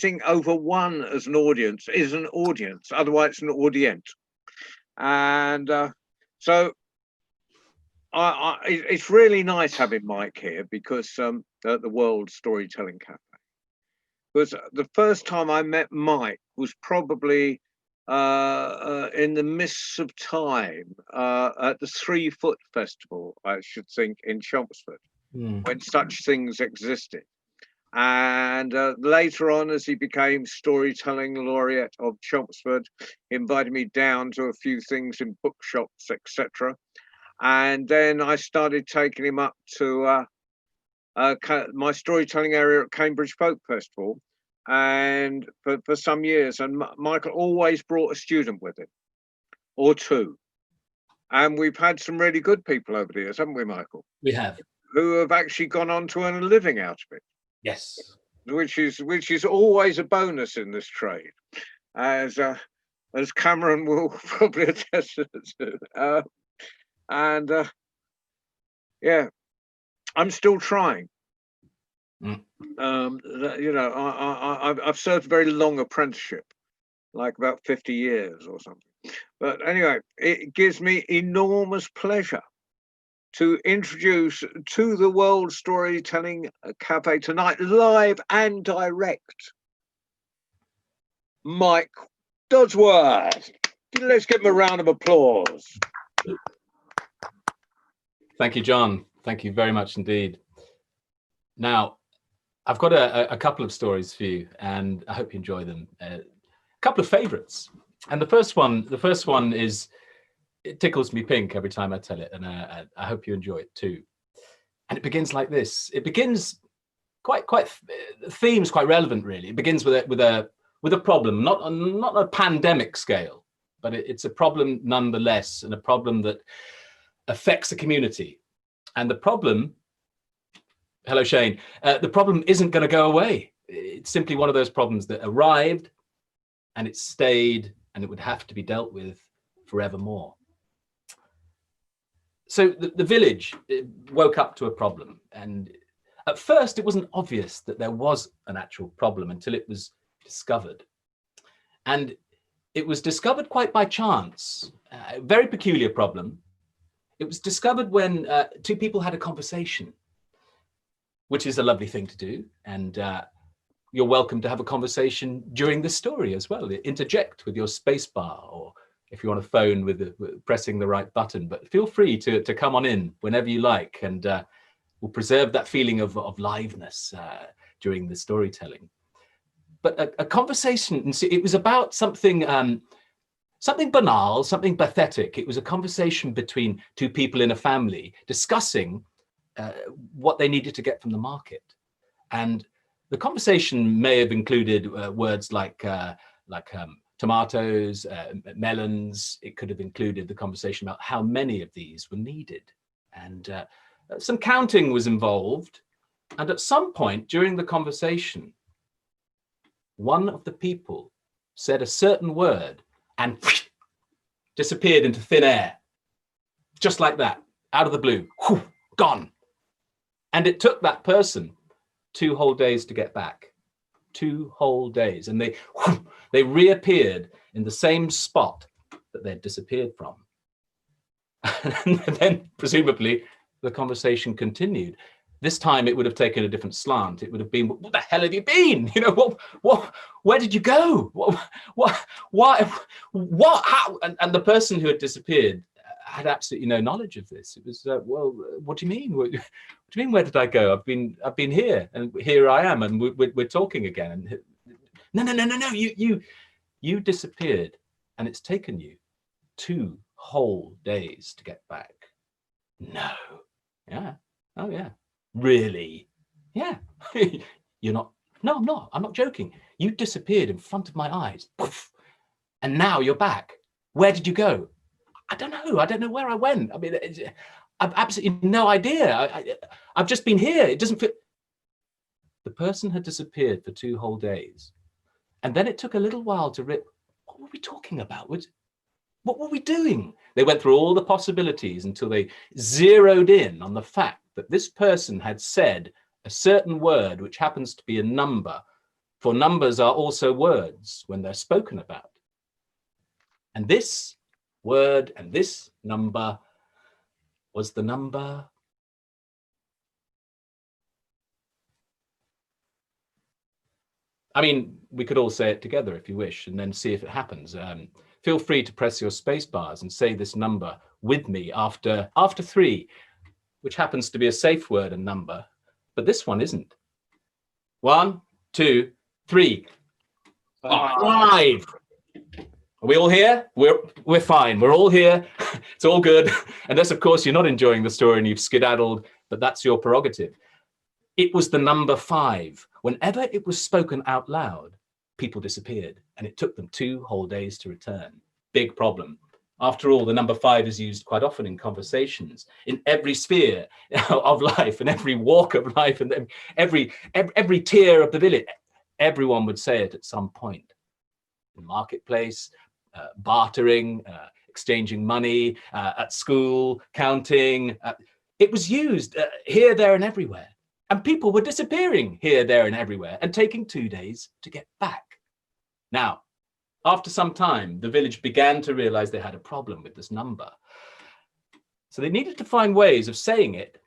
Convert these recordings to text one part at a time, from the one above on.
anything over one as an audience is an audience, otherwise it's an audient. And so it's really nice having Mike here, because at the World Storytelling Cafe. Because the first time I met Mike was probably in the mists of time at the 3 Foot Festival, I should think, in Chelmsford, when such things existed. And later on, as he became storytelling laureate of Chelmsford, he invited me down to a few things in bookshops, etc. And then I started taking him up to my storytelling area at Cambridge Folk Festival, and for some years. And Michael always brought a student with him, or two. And we've had some really good people over the years, haven't we, Michael? We have. Who have actually gone on to earn a living out of it. Yes. Which is always a bonus in this trade, as Cameron will probably attest to. Yeah, I'm still trying. You know, I've served a very long apprenticeship, like about 50 years or something. But anyway, it gives me enormous pleasure to introduce to the World Storytelling Cafe tonight, live and direct, Mike Dodsworth. Let's give him a round of applause. Thank you, John. Thank you very much indeed. Now, I've got a couple of stories for you, and I hope you enjoy them. A couple of favorites. And the first one is, it tickles me pink every time I tell it, and I hope you enjoy it too. And it begins like this. It begins the theme's quite relevant, really. It begins with a problem, not on a pandemic scale, but it's a problem nonetheless, and a problem that affects the community. And the problem, hello Shane, the problem isn't going to go away. It's simply one of those problems that arrived, and it stayed, and it would have to be dealt with forevermore. So the village woke up to a problem, and at first it wasn't obvious that there was an actual problem until it was discovered. And it was discovered quite by chance, a very peculiar problem. It was discovered when two people had a conversation, which is a lovely thing to do. And you're welcome to have a conversation during the story as well. Interject with your spacebar, or if you want to phone with pressing the right button, but feel free to come on in whenever you like, and we'll preserve that feeling of liveness during the storytelling. But a conversation, and it was about something banal, something pathetic. It was a conversation between two people in a family discussing what they needed to get from the market. And the conversation may have included words like tomatoes, melons. It could have included the conversation about how many of these were needed. And some counting was involved. And at some point during the conversation, one of the people said a certain word and disappeared into thin air. Just like that, out of the blue, gone. And it took that person 2 whole days to get back. 2 whole days. And they reappeared in the same spot that they'd disappeared from. And then presumably the conversation continued. This time it would have taken a different slant. It would have been, what the hell have you been? You know, where did you go? What, how? And the person who had disappeared had absolutely no knowledge of this. It was, well, what do you mean? What do you mean, where did I go? I've been here, and here I am, and we're talking again. And no, you disappeared, and it's taken you 2 whole days to get back. No. Yeah. Oh yeah. Really? Yeah. You're not. No, I'm not. I'm not joking. You disappeared in front of my eyes. Poof. And now you're back. Where did you go? I don't know. I don't know where I went. I mean, I've absolutely no idea. I've just been here. It doesn't fit. The person had disappeared for 2 whole days. And then it took a little while to rip. What were we talking about? What were we doing? They went through all the possibilities until they zeroed in on the fact that this person had said a certain word, which happens to be a number, For numbers are also words when they're spoken about. And this word and this number was the number. I mean, we could all say it together if you wish, and then see if it happens. Feel free to press your space bars and say this number with me after 3, which happens to be a safe word and number, but this one isn't. 1, 2, 3. 5. Are we all here? We're fine. We're all here. It's all good. Unless, of course, you're not enjoying the story and you've skedaddled, but that's your prerogative. It was the number 5. Whenever it was spoken out loud, people disappeared, and it took them 2 whole days to return. Big problem. After all, the number 5 is used quite often in conversations, in every sphere of life, and every walk of life, and every tier of the village. Everyone would say it at some point. In the marketplace, bartering, exchanging money, at school, counting. It was used here, there, and everywhere. And people were disappearing here, there, and everywhere, and taking 2 days to get back. Now, after some time, the village began to realize they had a problem with this number. So they needed to find ways of saying it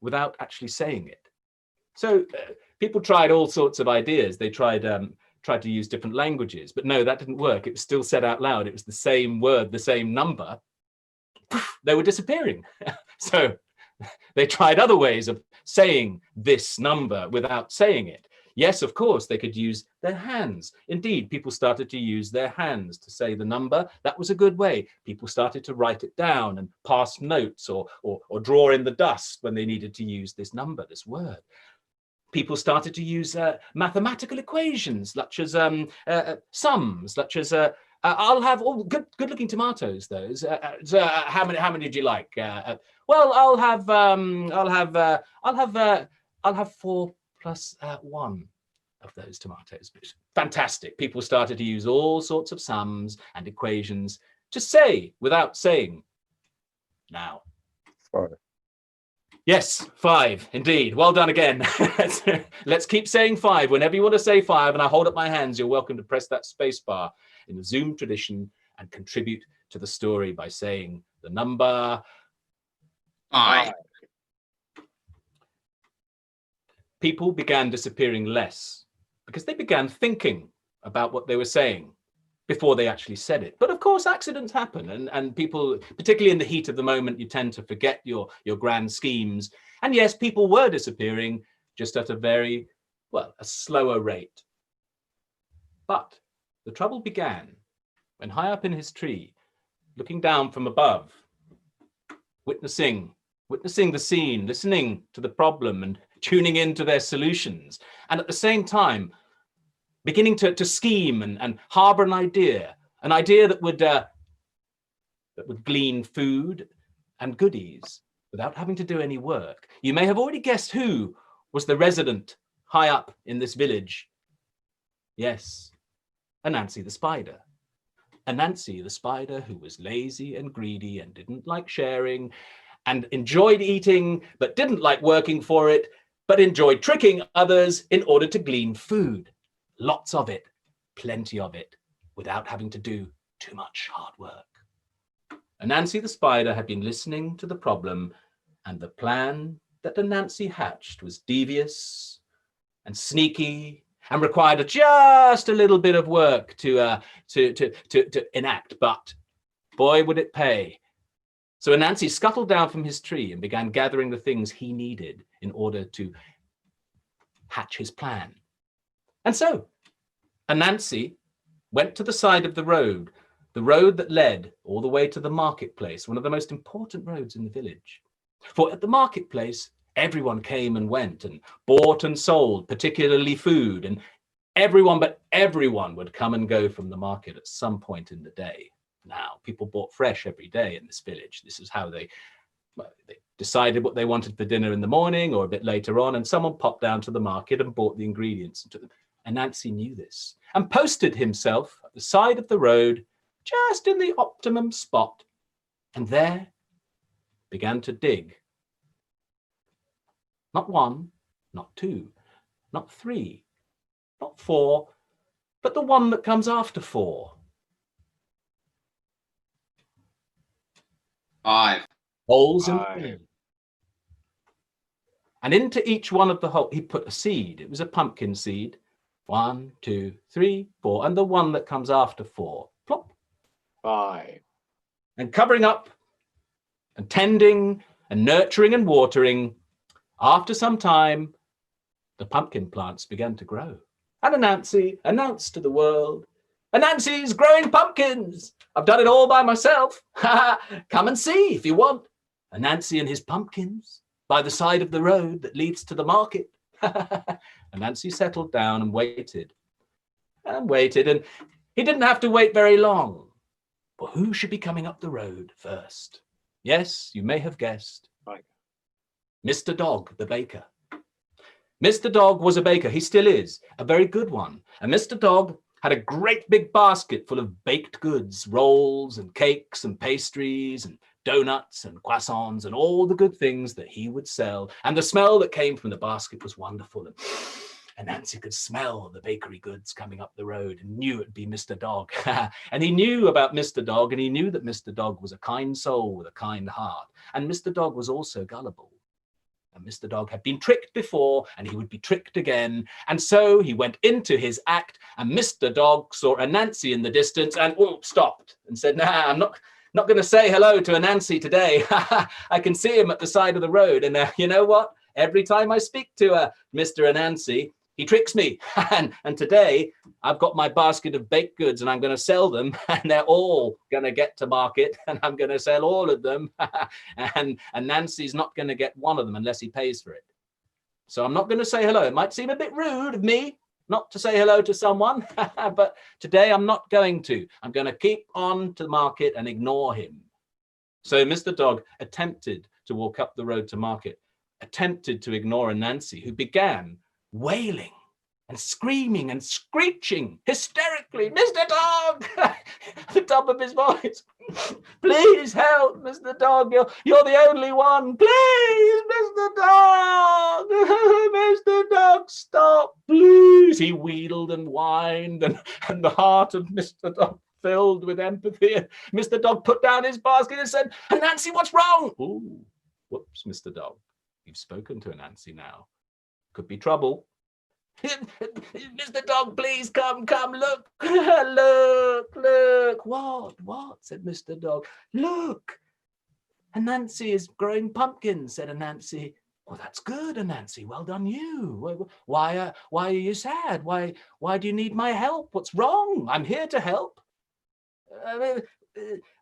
without actually saying it. So people tried all sorts of ideas. They tried to use different languages, but no, that didn't work. It was still said out loud. It was the same word, the same number. They were disappearing. So they tried other ways of saying this number without saying it. Yes, of course, they could use their hands. Indeed, people started to use their hands to say the number. That was a good way. People started to write it down and pass notes or draw in the dust when they needed to use this number, this word. People started to use mathematical equations, such as sums, such as I'll have good-looking tomatoes. Those. How many did you like? Well, I'll have 4 plus 1 of those tomatoes. Fantastic. People started to use all sorts of sums and equations to say without saying. Now. 5. Yes, 5, indeed. Well done again. Let's keep saying 5. Whenever you want to say 5 and I hold up my hands, you're welcome to press that space bar in the Zoom tradition and contribute to the story by saying the number 5. People began disappearing less because they began thinking about what they were saying before they actually said it. But of course, accidents happen, and people, particularly in the heat of the moment, you tend to forget your grand schemes. And yes, people were disappearing, just at a very, a slower rate. But the trouble began when high up in his tree, looking down from above, witnessing the scene, listening to the problem and tuning into their solutions, and at the same time, beginning to scheme and harbor an idea that would glean food and goodies without having to do any work. You may have already guessed who was the resident high up in this village. Yes, Anansi the spider. Anansi the spider, who was lazy and greedy and didn't like sharing and enjoyed eating, but didn't like working for it, but enjoyed tricking others in order to glean food. Lots of it, plenty of it, without having to do too much hard work. Anansi the spider had been listening to the problem, and the plan that Anansi hatched was devious and sneaky and required just a little bit of work to enact, but boy, would it pay. So Anansi scuttled down from his tree and began gathering the things he needed in order to hatch his plan. And so Anansi went to the side of the road that led all the way to the marketplace, one of the most important roads in the village. For at the marketplace, everyone came and went and bought and sold, particularly food, and everyone would come and go from the market at some point in the day. Now, people bought fresh every day in this village. This is how they decided what they wanted for dinner in the morning or a bit later on, and someone popped down to the market and bought the ingredients and took them. And Anansi knew this and posted himself at the side of the road, just in the optimum spot, and there began to dig. Not 1, not 2, not 3, Not 4, but the one that comes after 4. 5. Holes in the 5. ground. And into each one of the holes, he put a seed. It was a pumpkin seed. 1, 2, 3, 4. And the one that comes after 4. Plop. 5. And covering up and tending and nurturing and watering, after some time, the pumpkin plants began to grow. And Anansi announced to the world, Anansi's growing pumpkins. I've done it all by myself. Come and see if you want. Anansi and his pumpkins by the side of the road that leads to the market. Anansi settled down and waited. And waited, and he didn't have to wait very long. But who should be coming up the road first? Yes, you may have guessed. Right. Mr. Dog, the baker. Mr. Dog was a baker. He still is, a very good one. And Mr. Dog had a great big basket full of baked goods, rolls and cakes and pastries and donuts and croissants and all the good things that he would sell. And the smell that came from the basket was wonderful. And Nancy could smell the bakery goods coming up the road and knew it'd be Mr. Dog. And he knew about Mr. Dog, and he knew that Mr. Dog was a kind soul with a kind heart. And Mr. Dog was also gullible. And Mr. Dog had been tricked before, and he would be tricked again. And so he went into his act, and Mr. Dog saw Anansi in the distance and stopped and said, nah, I'm not going to say hello to Anansi today. I can see him at the side of the road. And you know what? Every time I speak to Mr. Anansi, he tricks me. And today I've got my basket of baked goods and I'm going to sell them, and they're all going to get to market, and I'm going to sell all of them. and Nancy's not going to get one of them unless he pays for it. So I'm not going to say hello. It might seem a bit rude of me not to say hello to someone, but today I'm not going to. I'm going to keep on to the market and ignore him. So Mr. Dog attempted to walk up the road to market, attempted to ignore Anansi, who began wailing and screaming and screeching hysterically, Mr. Dog, at the top of his voice. Please help, Mr. Dog. You're the only one. Please, Mr. Dog. Mr. Dog, stop, please. He wheedled and whined, and the heart of Mr. Dog filled with empathy. And Mr. Dog put down his basket and said, Anansi, what's wrong? Ooh, whoops, Mr. Dog. You've spoken to Anansi now. Could be trouble. Mr. Dog, please come, look, look. What, said Mr. Dog. Look, Anansi is growing pumpkins, said Anansi. Well, that's good, Anansi. Well done you. Why are you sad? Why do you need my help? What's wrong? I'm here to help.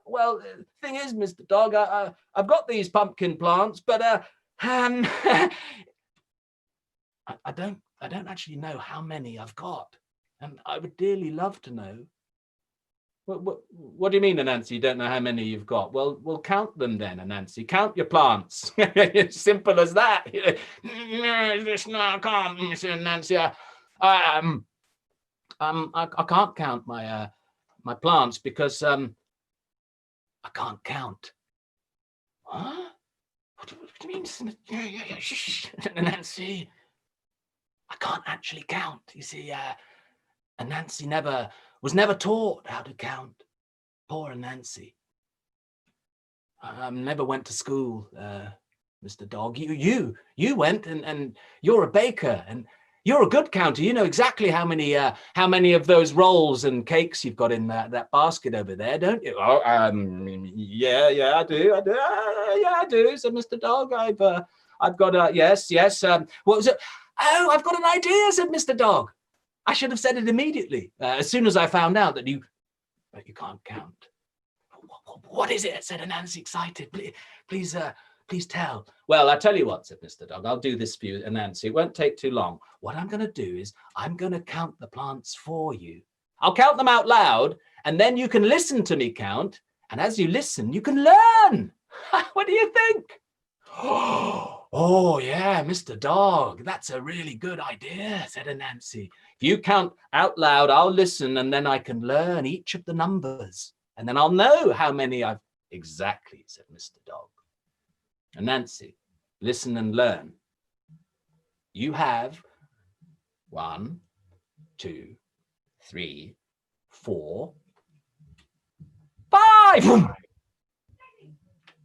Well, thing is, Mr. Dog, I've got these pumpkin plants, but I don't actually know how many I've got, and I would dearly love to know. What do you mean, Anansi? You don't know how many you've got? Well, we'll count them then, Anansi. Count your plants. Simple as that. No, I can't, Mr. Anansi. I can't count my plants because I can't count. Huh? What do you mean? Shh, Anansi. I can't actually count. You see, Anansi was never taught how to count. Poor Anansi. Never went to school, Mr. Dog. You went, and you're a baker, and you're a good counter. You know exactly how many of those rolls and cakes you've got in that basket over there, don't you? Oh, yeah, I do. Yeah, I do. So, Mr. Dog, I've got yes. What was it? Oh, I've got an idea, said Mr. Dog. I should have said it immediately, as soon as I found out that you can't count. What is it? Said Anansi, excited. Please tell. Well, I tell you what, said Mr. Dog. I'll do this for you, Anansi. It won't take too long. What I'm going to do is I'm going to count the plants for you. I'll count them out loud, and then you can listen to me count. And as you listen, you can learn. What do you think? Oh, yeah, Mr. Dog, that's a really good idea, said Anansi. If you count out loud, I'll listen, and then I can learn each of the numbers. And then I'll know how many I've... Exactly, said Mr. Dog. Anansi, listen and learn. You have 1, 2, 3, 4, 5.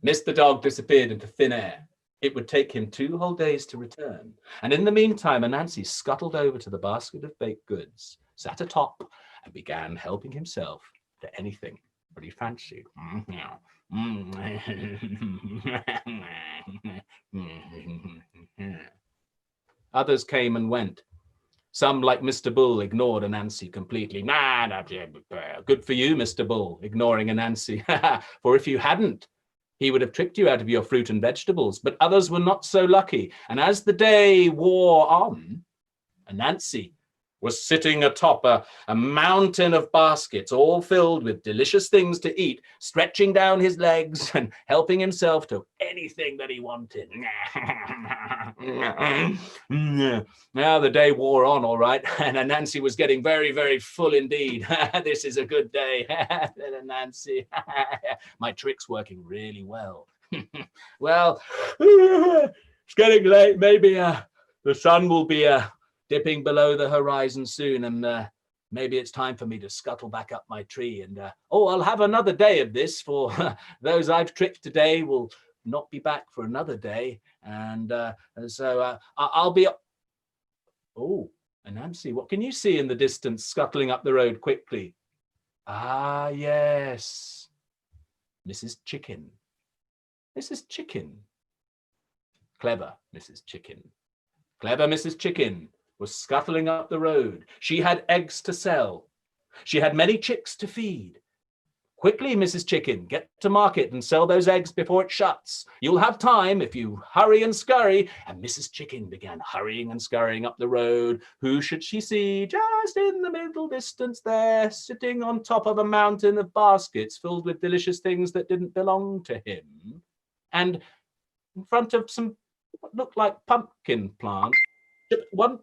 Mr. Dog disappeared into thin air. It would take him 2 whole days to return. And in the meantime, Anansi scuttled over to the basket of baked goods, sat atop, and began helping himself to anything that he fancied. Others came and went. Some, like Mr. Bull, ignored Anansi completely. Good for you, Mr. Bull, ignoring Anansi. For if you hadn't, he would have tricked you out of your fruit and vegetables. But others were not so lucky. And as the day wore on, Anansi was sitting atop a mountain of baskets, all filled with delicious things to eat, stretching down his legs and helping himself to anything that he wanted. Now the day wore on, all right, and Anansi was getting very, very full indeed. This is a good day, Anansi. My trick's working really well. Well, it's getting late. Maybe the sun will be dipping below the horizon soon, and maybe it's time for me to scuttle back up my tree. And I'll have another day of this, for those I've tricked today will not be back for another day. And so I'll be. Oh, Anansi, what can you see in the distance, scuttling up the road quickly? Ah, yes, Mrs. Chicken. Mrs. Chicken. Clever Mrs. Chicken. Clever Mrs. Chicken was scuttling up the road. She had eggs to sell. She had many chicks to feed. Quickly, Mrs. Chicken, get to market and sell those eggs before it shuts. You'll have time if you hurry and scurry. And Mrs. Chicken began hurrying and scurrying up the road. Who should she see? Just in the middle distance there, sitting on top of a mountain of baskets filled with delicious things that didn't belong to him. And in front of some what looked like pumpkin plants, one.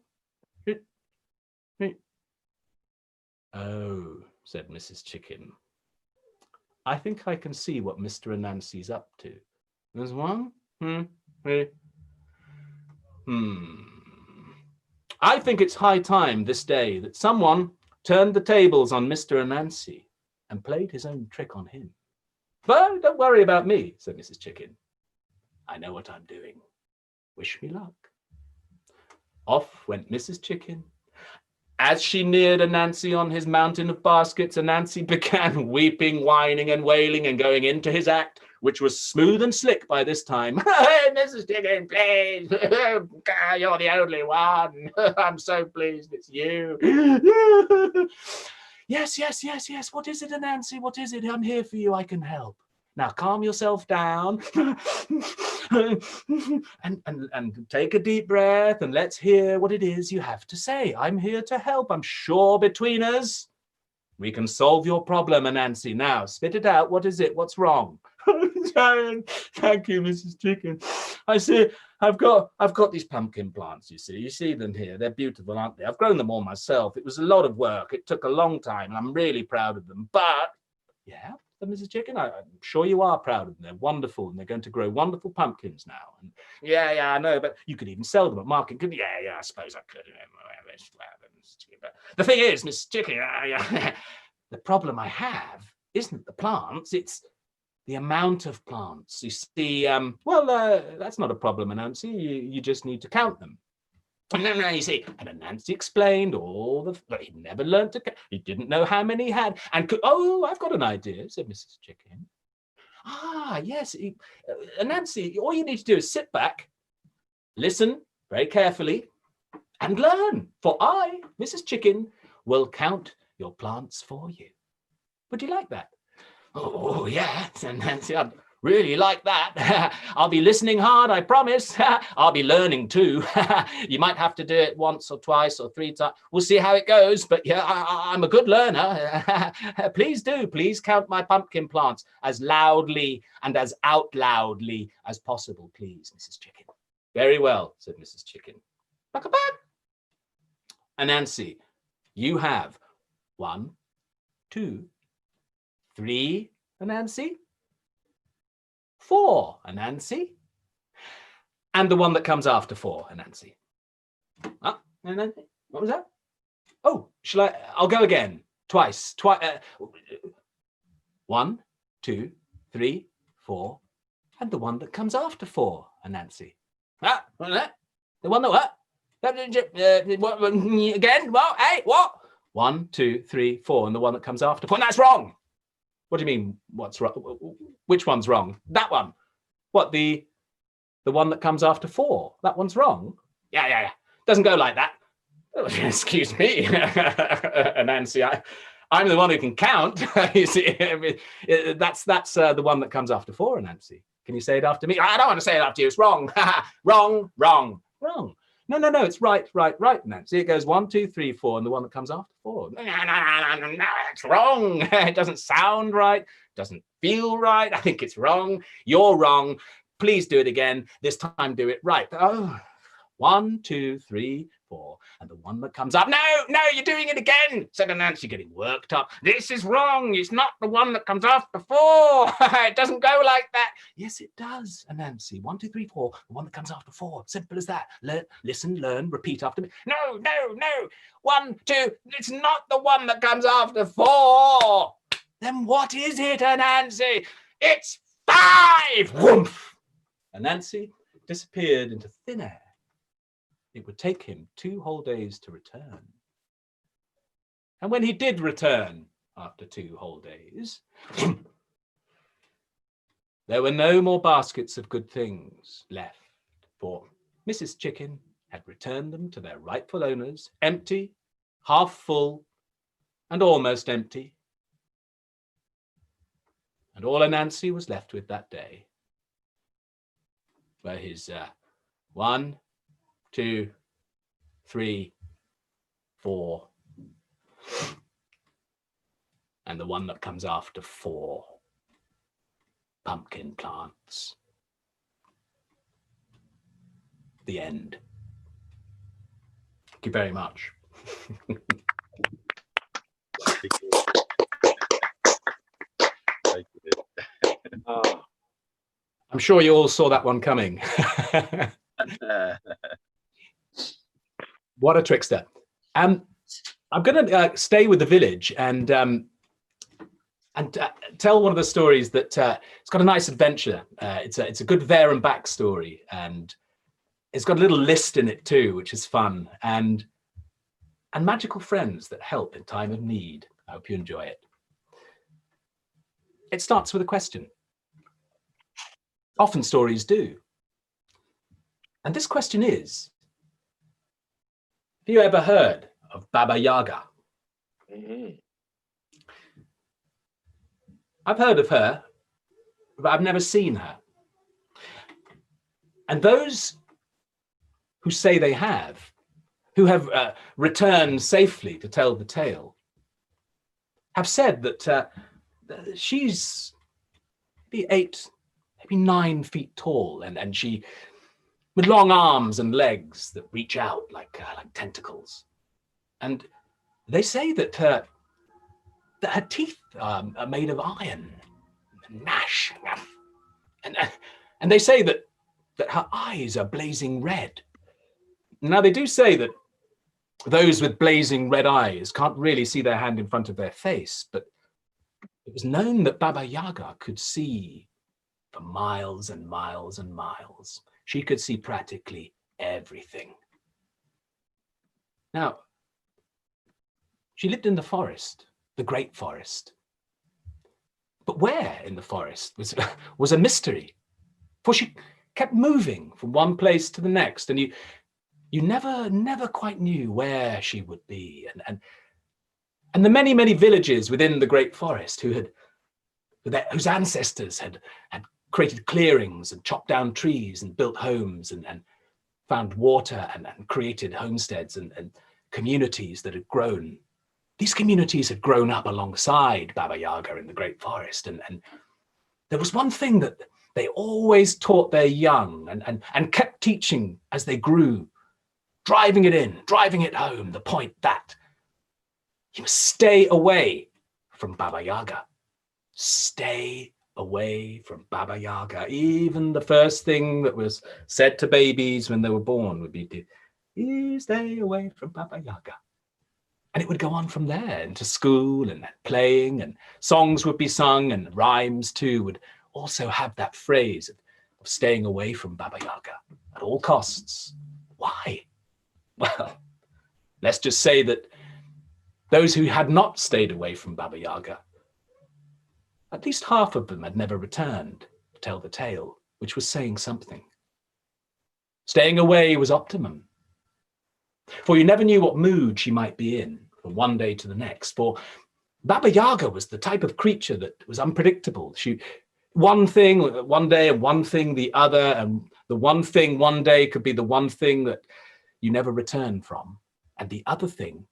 Oh, said Mrs. Chicken. I think I can see what Mr. Anansi's up to. There's one. I think it's high time this day that someone turned the tables on Mr. Anansi and played his own trick on him. But don't worry about me, said Mrs. Chicken. I know what I'm doing. Wish me luck. Off went Mrs. Chicken. As she neared Anansi on his mountain of baskets, Anansi began weeping, whining, and wailing, and going into his act, which was smooth and slick by this time. Hey, Mrs. Chicken, please. You're the only one. I'm so pleased it's you. Yes. What is it, Anansi? What is it? I'm here for you. I can help. Now calm yourself down and take a deep breath, and let's hear what it is you have to say. I'm here to help. I'm sure between us we can solve your problem, Anansi. Now spit it out. What is it? What's wrong? Thank you, Mrs. Chicken. I see. I've got these pumpkin plants. You see them here. They're beautiful, aren't they? I've grown them all myself. It was a lot of work. It took a long time, and I'm really proud of them. But yeah. Mrs. Chicken, I'm sure you are proud of them. They're wonderful, and they're going to grow wonderful pumpkins now. And yeah, I know, but you could even sell them at market, couldn't you? Yeah, I suppose I could. But the thing is, Mrs. Chicken, the problem I have isn't the plants, it's the amount of plants. You see, that's not a problem, Anansi. You just need to count them. No, you see, and Anansi explained but he'd never learned to count. He didn't know how many he had. And I've got an idea, said Mrs. Chicken. Ah, yes, Anansi, all you need to do is sit back, listen very carefully, and learn. For I, Mrs. Chicken, will count your plants for you. Would you like that? Oh, yeah, said Nancy. I'd really like that. I'll be listening hard, I promise. I'll be learning too. You might have to do it once or twice or 3 times. We'll see how it goes, but yeah, I'm a good learner. Please do. Please count my pumpkin plants as loudly and as out loudly as possible, please, Mrs. Chicken. Very well, said Mrs. Chicken. Anansi, you have 1, 2, 3, Anansi. 4, Anansi. And the one that comes after 4, Anansi. What was that? Oh, Shall I? I'll go again. Twice. 1, 2, 3, 4, and the one that comes after 4, Anansi. Ah, the one that what? Again? What? Hey, what? 1, 2, 3, 4, and the one that comes after 4. That's wrong. What do you mean? What's wrong? Which one's wrong? That one. What, the one that comes after 4? That one's wrong. Yeah. Doesn't go like that. Oh, excuse me, Anansi. I'm the one who can count. You see, that's the one that comes after 4, Anansi. Can you say it after me? I don't want to say it after you. It's wrong. Wrong. No. It's right, Nancy. It goes 1, 2, 3, 4, and the one that comes after 4. No, it's wrong. It doesn't sound right. Doesn't feel right. I think it's wrong. You're wrong. Please do it again. This time, do it right. Oh, 1, 2, 3, 4, and the one that comes up. No, you're doing it again, said Nancy, getting worked up. This is wrong. It's not the one that comes after 4. It doesn't go like that. Yes, it does, Nancy. 1, 2, 3, 4, the one that comes after 4. Simple as that. Listen, learn, repeat after me. No. 1, 2, it's not the one that comes after 4. Then what is it, Nancy? It's 5. Whoomph. Nancy disappeared into thin air. It would take him 2 whole days to return. And when he did return after 2 whole days, there were no more baskets of good things left, for Mrs. Chicken had returned them to their rightful owners, empty, half full, and almost empty. And all Anansi was left with that day were his 1, 2, 3, 4, and the one that comes after 4, pumpkin plants. The end. Thank you very much. I'm sure you all saw that one coming. What a trickster. I'm going to stay with the village and tell one of the stories that it's got a nice adventure. It's a good there and back story, and it's got a little list in it too, which is fun, and magical friends that help in time of need. I hope you enjoy it. It starts with a question. Often stories do. And this question is, have you ever heard of Baba Yaga? Mm-hmm. I've heard of her, but I've never seen her. And those who say they have, who have returned safely to tell the tale, have said that she's maybe 8, maybe 9 feet tall, and she, with long arms and legs that reach out like tentacles. And they say that her teeth are made of iron, gnash, and they say that her eyes are blazing red. Now, they do say that those with blazing red eyes can't really see their hand in front of their face, but it was known that Baba Yaga could see for miles and miles and miles. She could see practically everything. Now, she lived in the forest, the great forest. But where in the forest was a mystery, for she kept moving from one place to the next, and you never quite knew where she would be. And the many, many villages within the great forest whose ancestors had created clearings and chopped down trees and built homes and found water and created homesteads and communities that had grown. These communities had grown up alongside Baba Yaga in the great forest. And there was one thing that they always taught their young and kept teaching as they grew, driving it home, the point that you must stay away from Baba Yaga. Stay away from Baba Yaga. Even the first thing that was said to babies when they were born would be, you stay away from Baba Yaga. And it would go on from there into school and playing, and songs would be sung, and rhymes too would also have that phrase of staying away from Baba Yaga at all costs. Why? Well, let's just say that those who had not stayed away from Baba Yaga, at least half of them had never returned to tell the tale, which was saying something. Staying away was optimum, for you never knew what mood she might be in from one day to the next. For Baba Yaga was the type of creature that was unpredictable. She, one thing one day and one thing the other, and the one thing one day could be the one thing that you never return from, and the other thing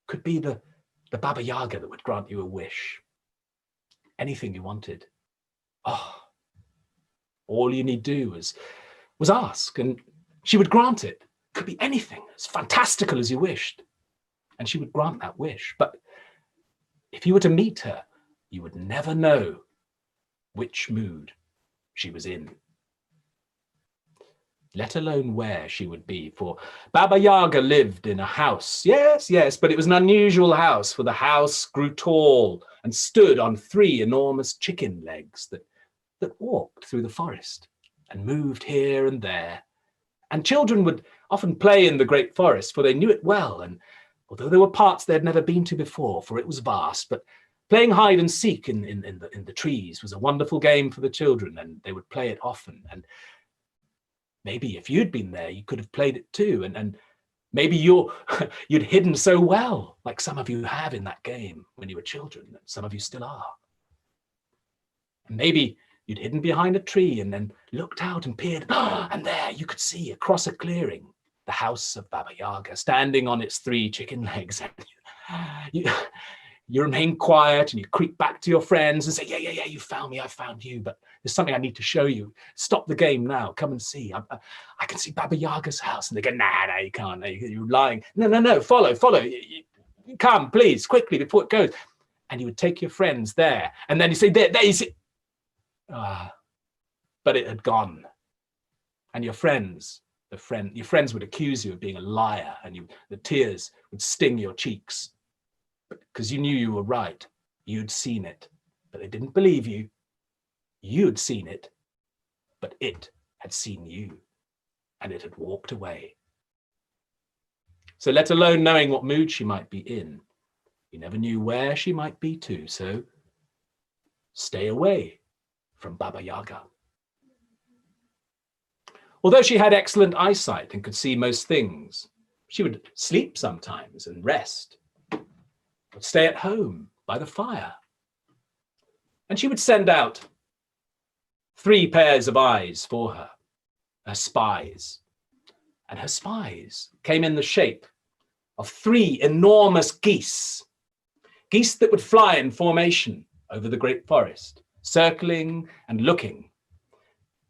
could be the Baba Yaga that would grant you a wish. Anything you wanted. Oh, all you need do was ask, and she would grant it. Could be anything, as fantastical as you wished, and she would grant that wish. But if you were to meet her, you would never know which mood she was in, let alone where she would be. For Baba Yaga lived in a house. Yes, but it was an unusual house, for the house grew tall and stood on 3 enormous chicken legs that walked through the forest and moved here and there. And children would often play in the great forest, for they knew it well. And although there were parts they had never been to before, for it was vast, but playing hide and seek in the trees was a wonderful game for the children, and they would play it often. And maybe if you'd been there, you could have played it too. And maybe you'd hidden so well, like some of you have in that game when you were children, and some of you still are. And maybe you'd hidden behind a tree and then looked out and peered, and there you could see across a clearing the house of Baba Yaga standing on its 3 chicken legs. You remain quiet and you creep back to your friends and say, yeah, you found me, I found you, but there's something I need to show you. Stop the game now, come and see. I can see Baba Yaga's house. And they go, nah, you can't, you're lying. No, follow. You come, please, quickly, before it goes. And you would take your friends there, and then you say, there you see. But it had gone. And your friends would accuse you of being a liar, and the tears would sting your cheeks. Because you knew you were right. You'd seen it, but they didn't believe you. You'd seen it, but it had seen you, and it had walked away. So let alone knowing what mood she might be in, you never knew where she might be too. So stay away from Baba Yaga. Although she had excellent eyesight and could see most things, she would sleep sometimes and rest. Would stay at home by the fire. And she would send out 3 pairs of eyes for her spies. And her spies came in the shape of 3 enormous geese that would fly in formation over the great forest, circling and looking.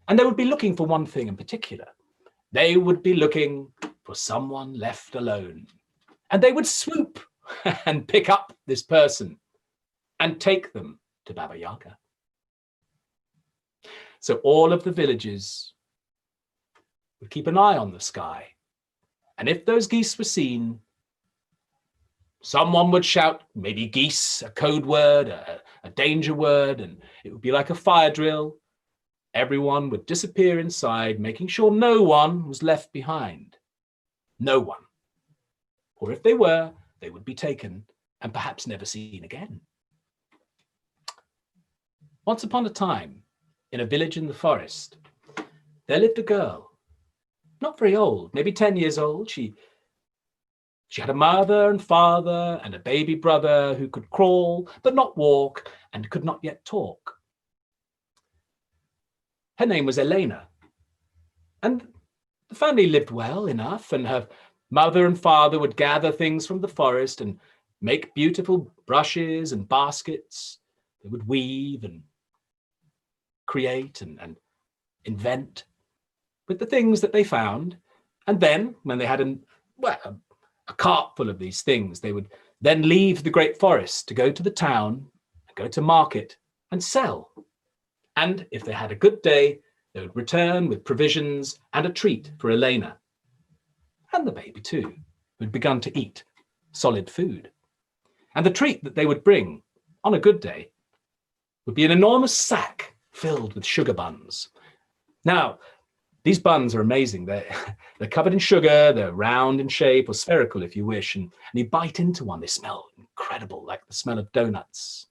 And they would be looking for one thing in particular. They would be looking for someone left alone. And they would swoop and pick up this person and take them to Baba Yaga. So all of the villages would keep an eye on the sky. And if those geese were seen, someone would shout, maybe geese, a code word, a danger word, and it would be like a fire drill. Everyone would disappear inside, making sure no one was left behind. No one. Or if they were, they would be taken and perhaps never seen again. Once upon a time, in a village in the forest, there lived a girl, not very old, maybe 10 years old. She had a mother and father and a baby brother who could crawl but not walk and could not yet talk. Her name was Elena, and the family lived well enough, and her mother and father would gather things from the forest and make beautiful brushes and baskets. They would weave and create and invent with the things that they found. And then when they had a cart full of these things, they would then leave the great forest to go to the town, and go to market and sell. And if they had a good day, they would return with provisions and a treat for Elena. And the baby too, who'd begun to eat solid food. And the treat that they would bring on a good day would be an enormous sack filled with sugar buns. Now, these buns are amazing. They're covered in sugar, they're round in shape or spherical if you wish, and you bite into one, they smell incredible, like the smell of donuts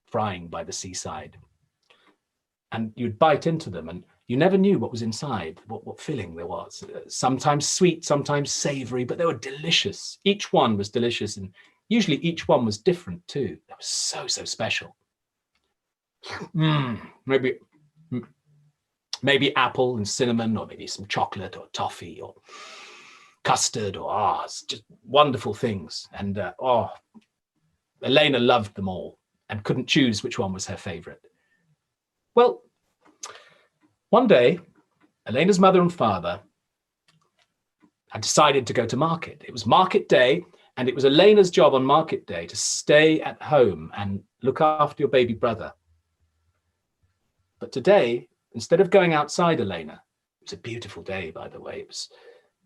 frying by the seaside. And you'd bite into them and you never knew what was inside, what filling there was. Sometimes sweet, sometimes savory, but they were delicious. Each one was delicious, and usually each one was different too. They were so special. Maybe apple and cinnamon, or maybe some chocolate or toffee or custard, or it's just wonderful things. And Elena loved them all and couldn't choose which one was her favorite. Well, one day, Elena's mother and father had decided to go to market. It was market day, and it was Elena's job on market day to stay at home and look after your baby brother. But today, instead of going outside, Elena, it was a beautiful day, by the way. It was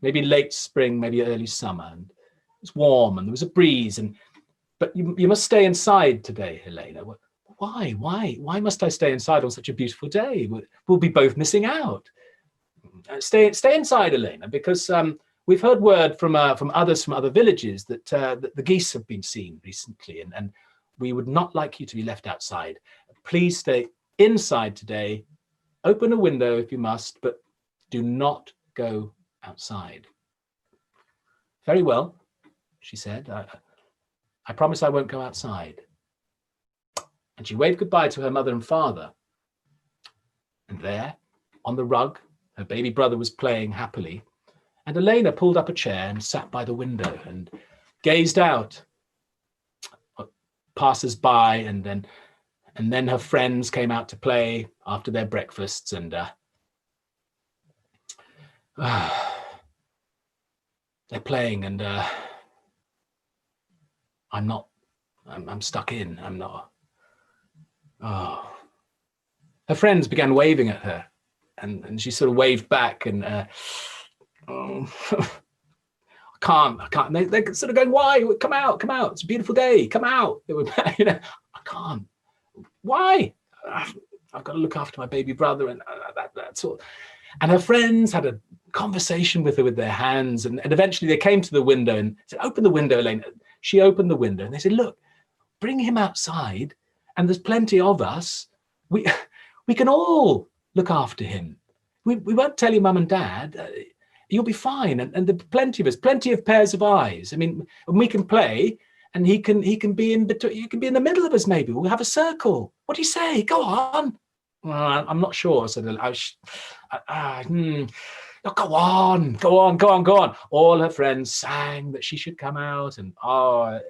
maybe late spring, maybe early summer, and it was warm and there was a breeze. But you must stay inside today, Elena. Why must I stay inside on such a beautiful day? We'll be both missing out. Stay inside, Elena, because we've heard word from others from other villages that the geese have been seen recently, and we would not like you to be left outside. Please stay inside today. Open a window if you must, but do not go outside. Very well, she said. I promise I won't go outside. And she waved goodbye to her mother and father. And there, on the rug, her baby brother was playing happily. And Elena pulled up a chair and sat by the window and gazed out at passers-by, and then her friends came out to play after their breakfasts, and they're playing, and I'm stuck in. I'm not. Oh. Her friends began waving at her, and she sort of waved back, and I can't. They're sort of going, why? Come out. It's a beautiful day. Come out. They were, I can't. Why? I've got to look after my baby brother, and that's all. And her friends had a conversation with her with their hands, and eventually they came to the window and said, open the window, Elaine. She opened the window and they said, look, bring him outside, and there's plenty of us. We can all look after him. We won't tell your mum and dad. You'll be fine. And there's plenty of us, plenty of pairs of eyes. I mean, and we can play, and he can be in between. You can be in the middle of us. Maybe we'll have a circle. What do you say? Go on. Well, I'm not sure. So oh, go on. All her friends sang that she should come out, and all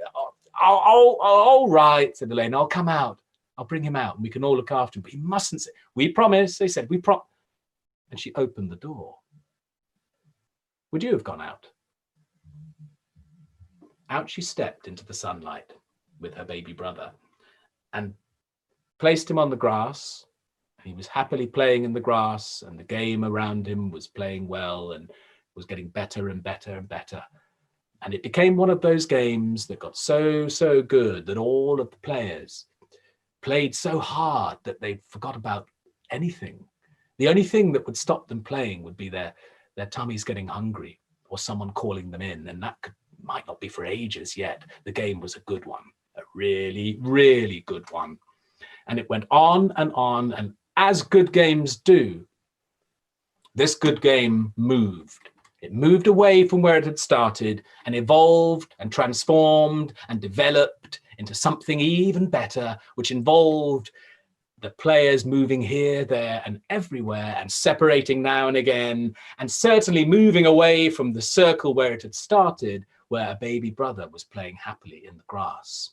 right, said Elaine. I'll come out. I'll bring him out, and we can all look after him. But he mustn't say. We promise. They said we promise. And she opened the door. Would you have gone out? Out she stepped into the sunlight with her baby brother, and placed him on the grass. He was happily playing in the grass, and the game around him was playing well and was getting better and better and better. And it became one of those games that got so good that all of the players played so hard that they forgot about anything. The only thing that would stop them playing would be their tummies getting hungry, or someone calling them in, and that might not be for ages yet. The game was a good one, a really, really good one. And it went on, and as good games do, this good game moved. It moved away from where it had started and evolved and transformed and developed into something even better, which involved the players moving here, there, and everywhere, and separating now and again, and certainly moving away from the circle where it had started, where a baby brother was playing happily in the grass.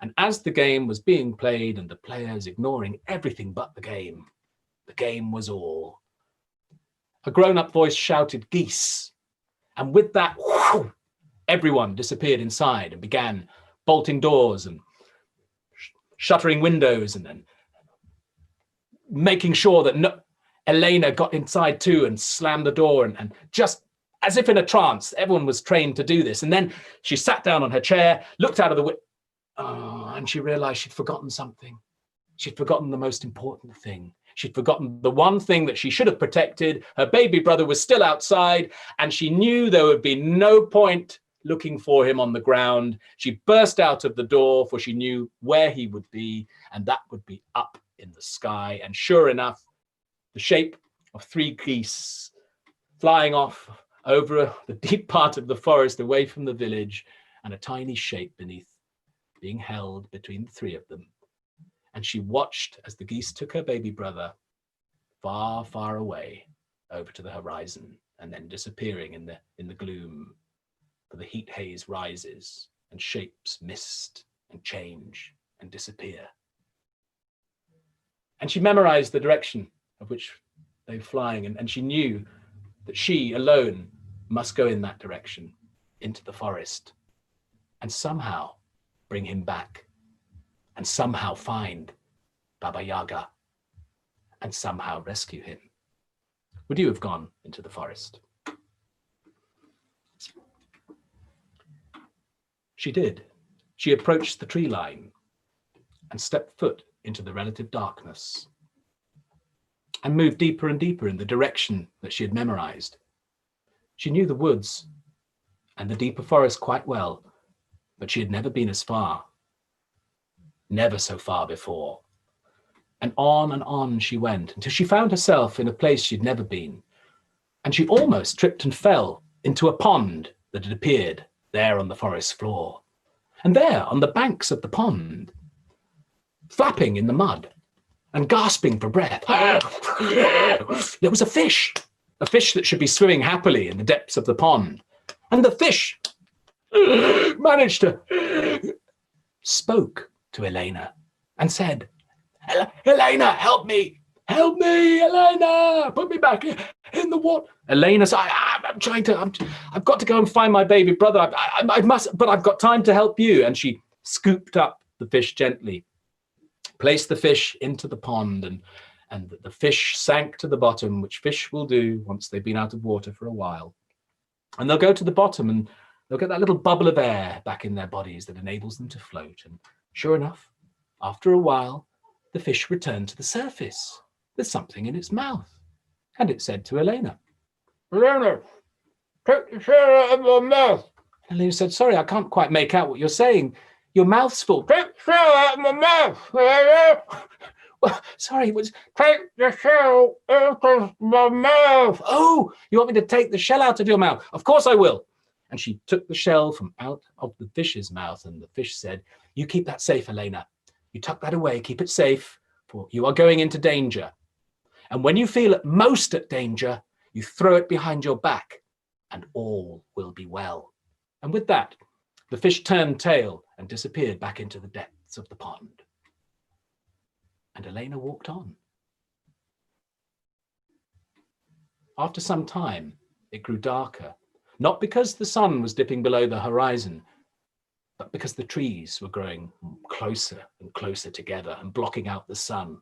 And as the game was being played and the players ignoring everything but the game was all. A grown-up voice shouted, geese. And with that, whoosh, everyone disappeared inside and began bolting doors and shuttering windows, and then making sure that Elena got inside too and slammed the door. And just as if in a trance. Everyone was trained to do this. And then she sat down on her chair, looked out of the window, and she realized she'd forgotten something. She'd forgotten the most important thing. She'd forgotten the one thing that she should have protected. Her baby brother was still outside, and she knew there would be no point looking for him on the ground. She burst out of the door, for she knew where he would be, and that would be up in the sky. And sure enough, the shape of 3 geese flying off over the deep part of the forest away from the village, and a tiny shape beneath being held between the 3 of them. And she watched as the geese took her baby brother far, far away over to the horizon, and then disappearing in the gloom. For the heat haze rises, and shapes mist and change and disappear. And she memorized the direction of which they were flying, and she knew that she alone must go in that direction, into the forest, and somehow bring him back, and somehow find Baba Yaga, and somehow rescue him. Would you have gone into the forest? She did. She approached the tree line and stepped foot into the relative darkness and moved deeper and deeper in the direction that she had memorized. She knew the woods and the deeper forest quite well, but she had never been as far. Never so far before. And on she went until she found herself in a place she'd never been. And she almost tripped and fell into a pond that had appeared there on the forest floor. And there on the banks of the pond, flapping in the mud and gasping for breath, there was a fish that should be swimming happily in the depths of the pond. And the fish managed to spoke to Elena and said, Elena, help me, Elena, put me back in the water. Elena said, I've got to go and find my baby brother. I must, but I've got time to help you. And she scooped up the fish gently, placed the fish into the pond, and the fish sank to the bottom, which fish will do once they've been out of water for a while. And they'll go to the bottom and they'll get that little bubble of air back in their bodies that enables them to float. And sure enough, after a while, the fish returned to the surface with something in its mouth. And it said to Elena, Elena, take the shell out of your mouth. And Elena said, sorry, I can't quite make out what you're saying. Your mouth's full. Take the shell out of my mouth. Well, sorry, it was take the shell out of my mouth. Oh, you want me to take the shell out of your mouth? Of course I will. And she took the shell from out of the fish's mouth, and the fish said, you keep that safe, Elena. You tuck that away, keep it safe, for you are going into danger. And when you feel at most at danger, you throw it behind your back, and all will be well. And with that, the fish turned tail and disappeared back into the depths of the pond. And Elena walked on. After some time, it grew darker, not because the sun was dipping below the horizon, but because the trees were growing closer and closer together and blocking out the sun.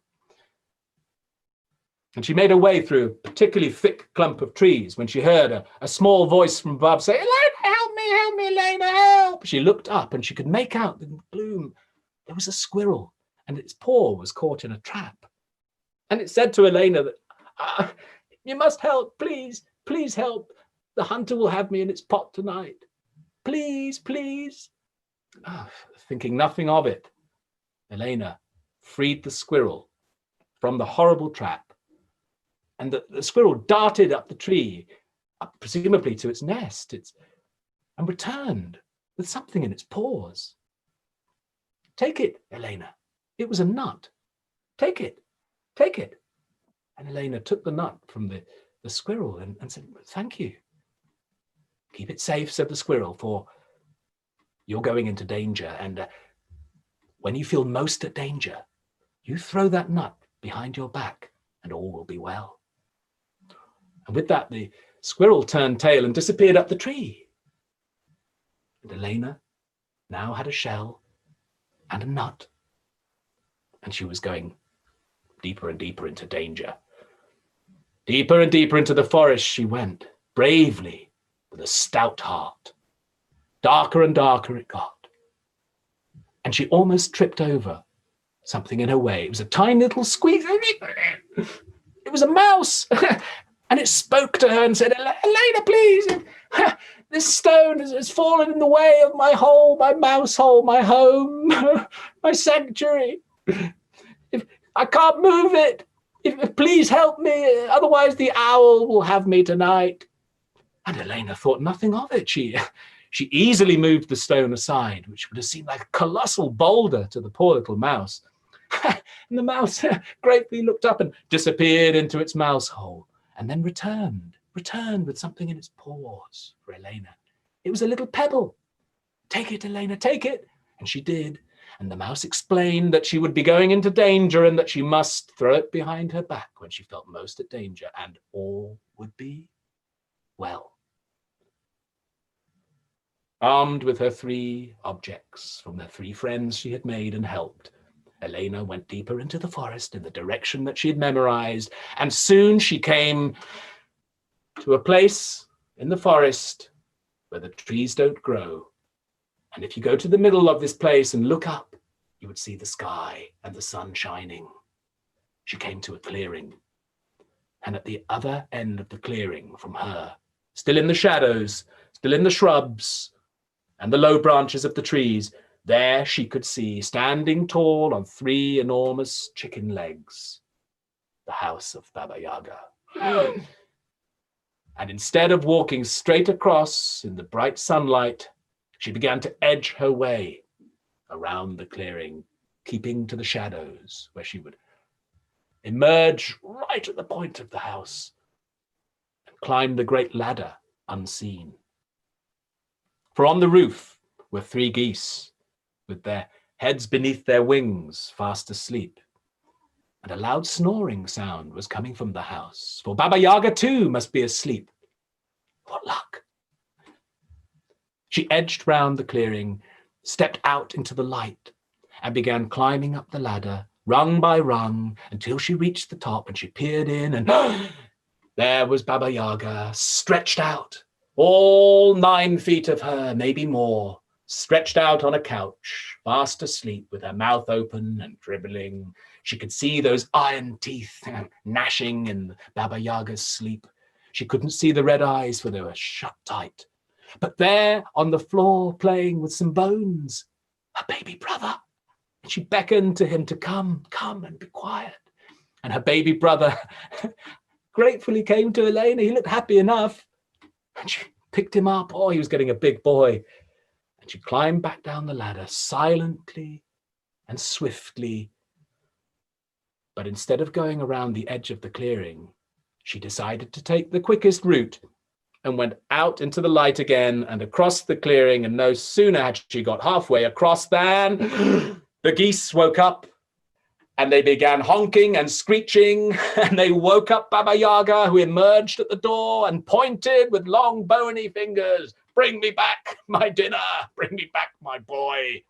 And she made her way through a particularly thick clump of trees when she heard a small voice from above say, Elena, help me, Elena, help. She looked up and she could make out in the gloom there was a squirrel, and its paw was caught in a trap. And it said to Elena that, you must help, please, please help. The hunter will have me in its pot tonight. Please, please. Thinking nothing of it, Elena freed the squirrel from the horrible trap, and the squirrel darted up the tree, up presumably to its nest, and returned with something in its paws. Take it, Elena. It was a nut. Take it, take it. And Elena took the nut from the squirrel and said, thank you. Keep it safe, said the squirrel, for you're going into danger, and when you feel most at danger, you throw that nut behind your back and all will be well. And with that, the squirrel turned tail and disappeared up the tree. And Elena now had a shell and a nut, and she was going deeper and deeper into danger. Deeper and deeper into the forest she went, bravely, with a stout heart. Darker and darker it got. And she almost tripped over something in her way. It was a tiny little squeeze. It was a mouse. And it spoke to her and said, Elena, please, this stone has fallen in the way of my hole, my mouse hole, my home, my sanctuary. If I can't move it, please help me, otherwise the owl will have me tonight. And Elena thought nothing of it. She easily moved the stone aside, which would have seemed like a colossal boulder to the poor little mouse. And the mouse gratefully looked up and disappeared into its mouse hole, and then returned with something in its paws for Elena. It was a little pebble. Take it, Elena, take it. And she did. And the mouse explained that she would be going into danger and that she must throw it behind her back when she felt most at danger, and all would be well. Armed with her 3 objects from the 3 friends she had made and helped, Elena went deeper into the forest in the direction that she had memorized, and soon she came to a place in the forest where the trees don't grow. And if you go to the middle of this place and look up, you would see the sky and the sun shining. She came to a clearing. And at the other end of the clearing from her, still in the shadows, still in the shrubs and the low branches of the trees, there she could see, standing tall on 3 enormous chicken legs, the house of Baba Yaga. And instead of walking straight across in the bright sunlight, she began to edge her way around the clearing, keeping to the shadows, where she would emerge right at the point of the house and climb the great ladder unseen. For on the roof were 3 geese, with their heads beneath their wings, fast asleep. And a loud snoring sound was coming from the house, for Baba Yaga too must be asleep. What luck! She edged round the clearing, stepped out into the light, and began climbing up the ladder, rung by rung, until she reached the top, and she peered in, and there was Baba Yaga, stretched out, all 9 feet of her, maybe more, stretched out on a couch, fast asleep, with her mouth open and dribbling. She could see those iron teeth gnashing in Baba Yaga's sleep. She couldn't see the red eyes, for they were shut tight. But there on the floor, playing with some bones, her baby brother. And she beckoned to him to come and be quiet. And her baby brother gratefully came to Elena. He looked happy enough. And she picked him up. Oh, he was getting a big boy. And she climbed back down the ladder silently and swiftly. But instead of going around the edge of the clearing, she decided to take the quickest route and went out into the light again and across the clearing. And no sooner had she got halfway across than the geese woke up, and they began honking and screeching, and they woke up Baba Yaga, who emerged at the door and pointed with long bony fingers, "Bring me back my dinner, bring me back my boy."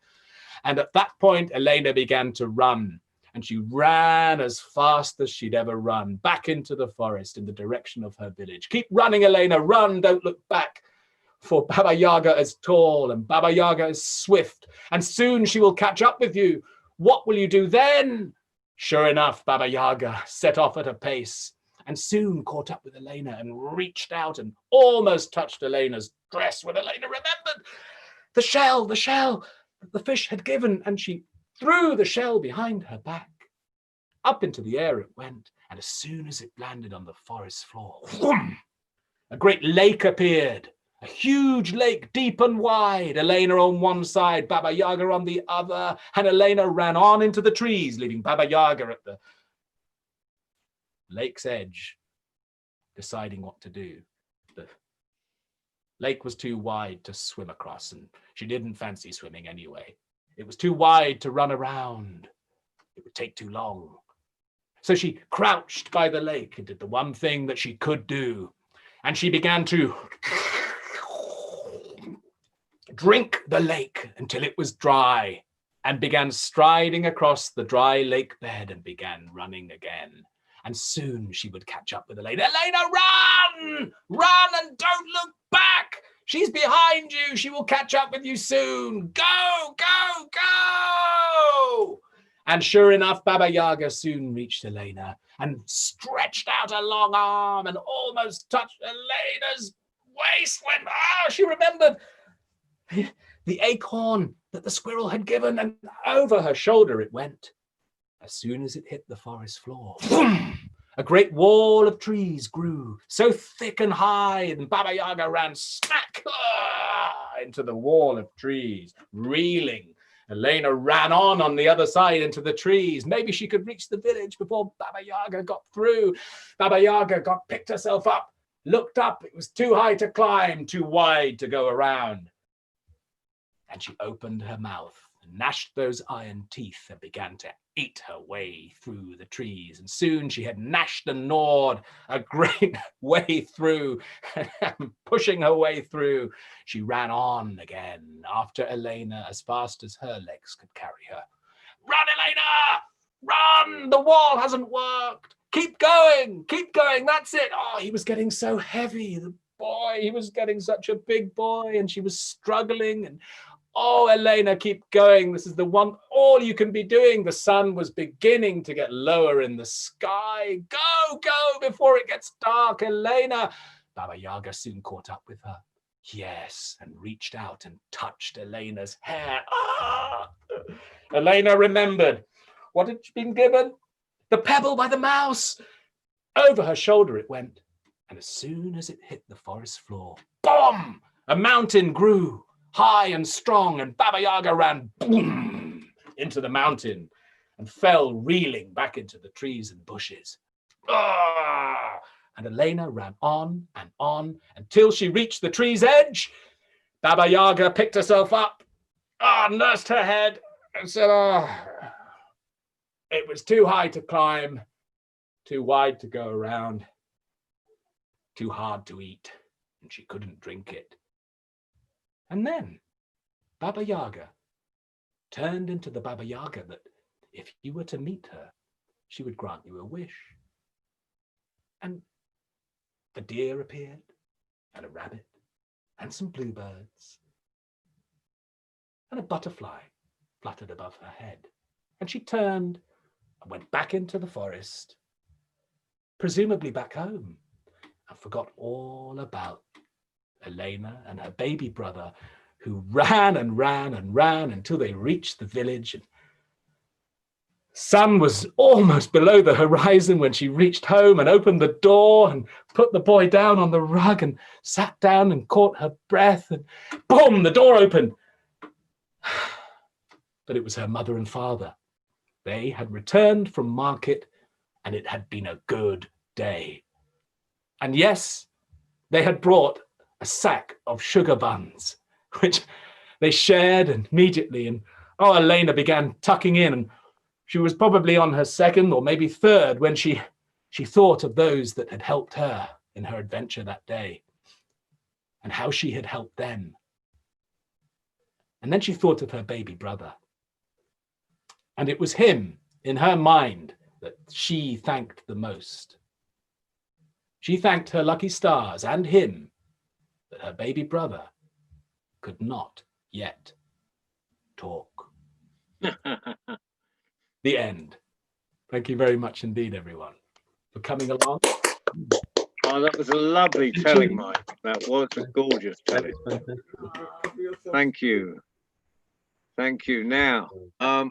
And at that point, Elena began to run, and she ran as fast as she'd ever run, back into the forest in the direction of her village. Keep running, Elena, run, don't look back. For Baba Yaga is tall and Baba Yaga is swift, and soon she will catch up with you. What will you do then? Sure enough, Baba Yaga set off at a pace and soon caught up with Elena and reached out and almost touched Elena's dress when Elena remembered the shell that the fish had given, and she threw the shell behind her back. Up into the air it went, and as soon as it landed on the forest floor, whoom, a great lake appeared. A huge lake, deep and wide, Elena on one side, Baba Yaga on the other, and Elena ran on into the trees, leaving Baba Yaga at the lake's edge, deciding what to do. The lake was too wide to swim across, and she didn't fancy swimming anyway. It was too wide to run around. It would take too long. So she crouched by the lake and did the one thing that she could do, and she began to drink the lake until it was dry, and began striding across the dry lake bed and began running again. And soon she would catch up with Elena. Elena, run! Run and don't look back! She's behind you. She will catch up with you soon. Go, go, go! And sure enough, Baba Yaga soon reached Elena and stretched out a long arm and almost touched Elena's waist when, she remembered the acorn that the squirrel had given, and over her shoulder it went. As soon as it hit the forest floor, boom! A great wall of trees grew, so thick and high, and Baba Yaga ran smack into the wall of trees, reeling. Elena ran on the other side into the trees. Maybe she could reach the village before Baba Yaga got through. Baba Yaga picked herself up, looked up. It was too high to climb, too wide to go around. And she opened her mouth, gnashed those iron teeth, and began to eat her way through the trees. And soon she had gnashed and gnawed a great way through. Pushing her way through, she ran on again after Elena as fast as her legs could carry her. Run, Elena! Run! The wall hasn't worked. Keep going, that's it. Oh, he was getting so heavy, the boy. He was getting such a big boy, and she was struggling. And oh, Elena, keep going. This is the one, all you can be doing. The sun was beginning to get lower in the sky. Go, go, before it gets dark, Elena. Baba Yaga soon caught up with her. Yes, and reached out and touched Elena's hair. Elena remembered. What had she been given? The pebble by the mouse. Over her shoulder it went. And as soon as it hit the forest floor, boom! A mountain grew, high and strong, and Baba Yaga ran boom into the mountain and fell reeling back into the trees and bushes. And Elena ran on and on until she reached the tree's edge. Baba Yaga picked herself up, nursed her head, and said, it was too high to climb, too wide to go around, too hard to eat, and she couldn't drink it. And then Baba Yaga turned into the Baba Yaga that if you were to meet her, she would grant you a wish. And a deer appeared, and a rabbit, and some bluebirds, and a butterfly fluttered above her head. And she turned and went back into the forest, presumably back home, and forgot all about Elena and her baby brother, who ran and ran and ran until they reached the village. And the sun was almost below the horizon when she reached home and opened the door and put the boy down on the rug and sat down and caught her breath, and boom, the door opened. But it was her mother and father. They had returned from market, and it had been a good day. And yes, they had brought a sack of sugar buns, which they shared immediately. And Elena began tucking in, and she was probably on her second or maybe third when she thought of those that had helped her in her adventure that day and how she had helped them. And then she thought of her baby brother. And it was him, in her mind, that she thanked the most. She thanked her lucky stars and him that her baby brother could not yet talk. The end. Thank you very much indeed, everyone, for coming along. Oh, that was a lovely telling, Mike. That was a gorgeous telling. Thank you. Thank you. Now, we'll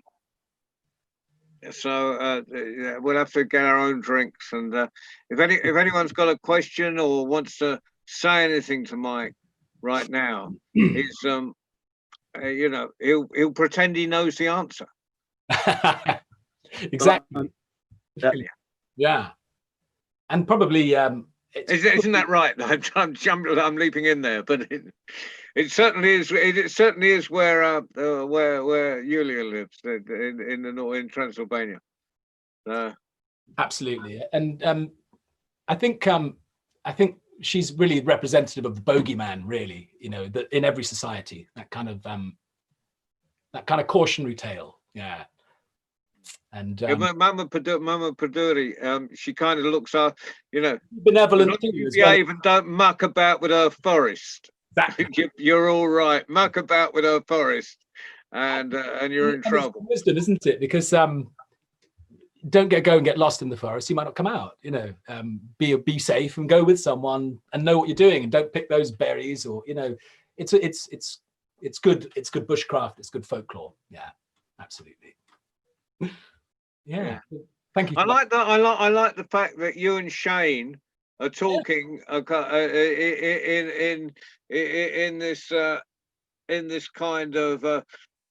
have to get our own drinks, and if anyone's got a question or wants to say anything to Mike right now, he's he'll pretend he knows the answer. Exactly. Yeah. And probably isn't that right? I'm leaping in there, but it certainly is. It certainly is where Yulia lives in Transylvania. Absolutely, and I think she's really representative of the bogeyman. Really, that in every society, that kind of cautionary tale. Yeah. And Yeah, Mama Paduri, she kind of looks after, you know, as benevolent long as too, you as well. behave and don't muck about with her forest, Exactly. you're all right. Muck about with her forest, and you're in And it's trouble. wisdom, isn't it? Because don't go and get lost in the forest. You might not come out. You know, be safe and go with someone and know what you're doing, and don't pick those berries, or you know, it's good. It's good bushcraft. It's good folklore. Yeah, absolutely. Yeah. Thank you. I like that. I like the fact that you and Shane are talking in this kind of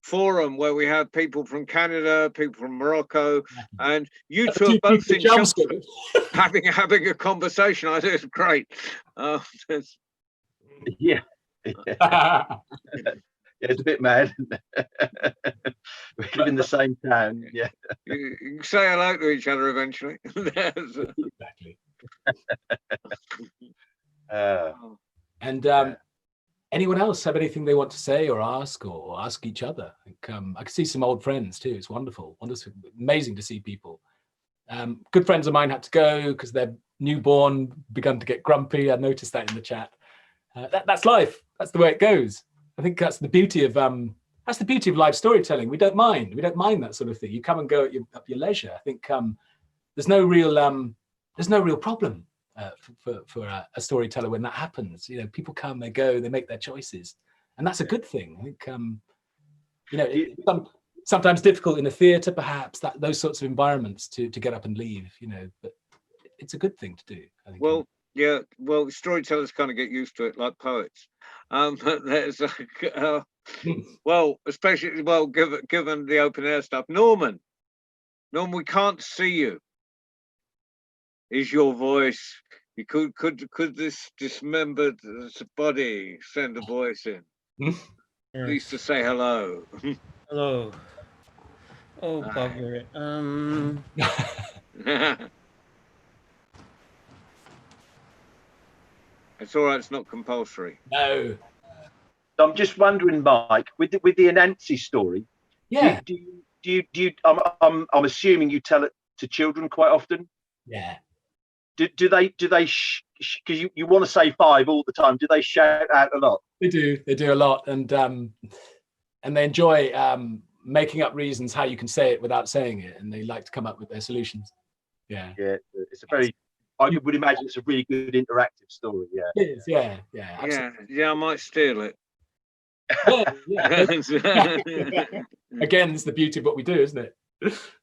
forum where we have people from Canada, people from Morocco, and you two are both in Chelmsford having a conversation. I think it's great. Yeah. Yeah, it's a bit mad. We live in the same town. Yeah. You can say hello to each other eventually. Exactly. And anyone else have anything they want to say or ask each other? I can see some old friends too. It's wonderful. Amazing to see people. Good friends of mine had to go because their newborn begun to get grumpy. I noticed that in the chat. That's life. That's the way it goes. I think that's the beauty of live storytelling. We don't mind that sort of thing. You come and go at your leisure. I think there's no real problem for a storyteller when that happens. You know, people come, they go, they make their choices, and that's a good thing. I think you know, it's sometimes difficult in a theatre, perhaps those sorts of environments to get up and leave. You know, but it's a good thing to do, I think. Well, yeah. Well, storytellers kind of get used to it, like poets. But there's especially given the open air stuff. Norman, we can't see you. Is your voice? You could this dismembered body send a voice in? At least to say hello. Hello. Oh, bugger. It's all right. It's not compulsory. No. I'm just wondering, Mike, with the Anansi story. Yeah. Do you? I'm assuming you tell it to children quite often. Yeah. Do they? Because you want to say 5 all the time. Do they shout out a lot? They do a lot, and they enjoy making up reasons how you can say it without saying it, and they like to come up with their solutions. Yeah. Yeah, it's a very. I would imagine it's a really good interactive story. Yeah. It is. Yeah. Yeah. I might steal it. Yeah. Again, it's the beauty of what we do, isn't it?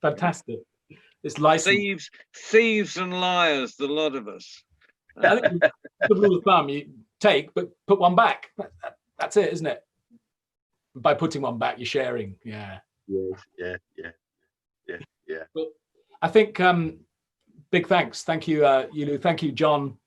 Fantastic. It's licensed. Thieves and liars, the lot of us. I think the rule of thumb, you take, but put one back. That's it, isn't it? By putting one back, you're sharing. Yeah. Yeah. But I think big thanks. Thank you, Yulu. Thank you, John,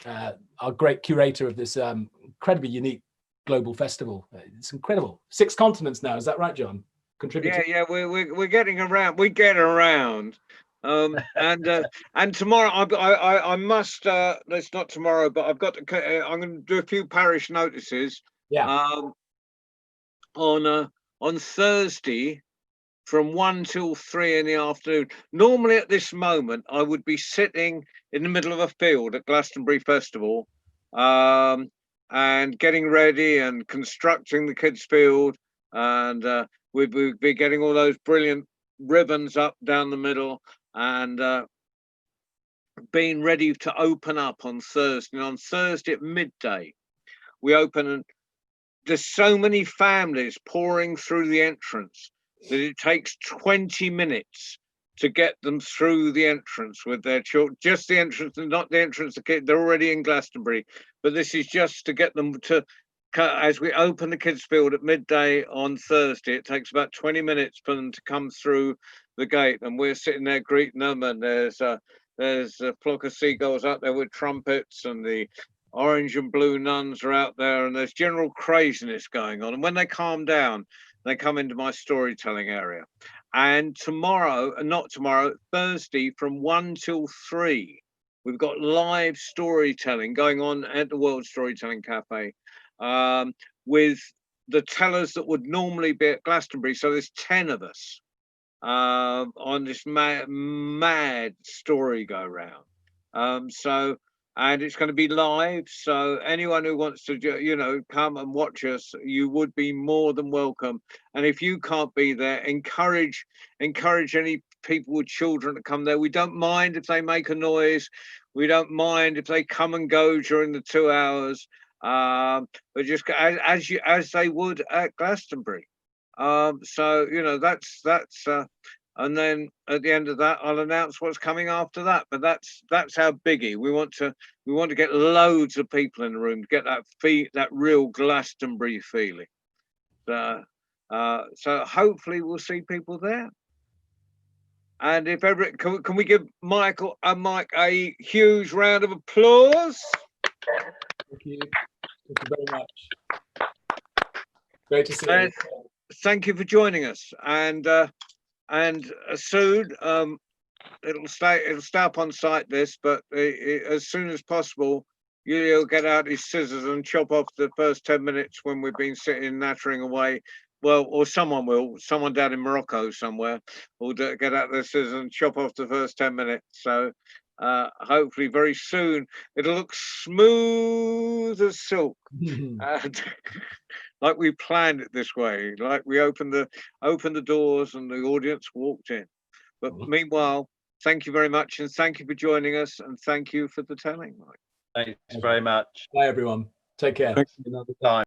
our great curator of this incredibly unique global festival. It's incredible. 6 continents now. Is that right, John? Contributing. Yeah. We're getting around. We get around. And tomorrow I must. It's not tomorrow, but I've got to. I'm going to do a few parish notices. Yeah. On Thursday, from 1 till 3 in the afternoon. Normally at this moment, I would be sitting in the middle of a field at Glastonbury Festival, and getting ready and constructing the kids' field, and we'd be getting all those brilliant ribbons up down the middle, and being ready to open up on Thursday. And on Thursday at midday, we open, and there's so many families pouring through the entrance that it takes 20 minutes to get them through the entrance with their children. Just the entrance, and not the entrance. They're already in Glastonbury, but this is just to get them to. As we open the kids' field at midday on Thursday, it takes about 20 minutes for them to come through the gate, and we're sitting there greeting them. And there's a flock of seagulls up there with trumpets, and the orange and blue nuns are out there, and there's general craziness going on. And when they calm down, they come into my storytelling area. And Thursday from 1 till 3, we've got live storytelling going on at the World Storytelling Cafe, with the tellers that would normally be at Glastonbury. So there's 10 of us on this mad story go round. And it's going to be live. So anyone who wants to, come and watch us, you would be more than welcome. And if you can't be there, encourage any people with children to come there. We don't mind if they make a noise. We don't mind if they come and go during the 2 hours. But just as they would at Glastonbury. So that's. And then at the end of that, I'll announce what's coming after that. But that's our biggie. We want to get loads of people in the room to get that real Glastonbury feeling. So hopefully we'll see people there. And if ever, can we give Mike a huge round of applause? Thank you. Thank you very much. Great to see you. Thank you for joining us. And soon, it'll stay up on site, this, but as soon as possible, you'll get out his scissors and chop off the first 10 minutes when we've been sitting nattering away. Well, or someone down in Morocco somewhere will get out their scissors and chop off the first 10 minutes. So hopefully very soon it'll look smooth as silk. And like we planned it this way, like we opened the doors and the audience walked in. But meanwhile, thank you very much, and thank you for joining us, and thank you for the telling, Mike. Thanks very much. Bye, everyone. Take care. Another time.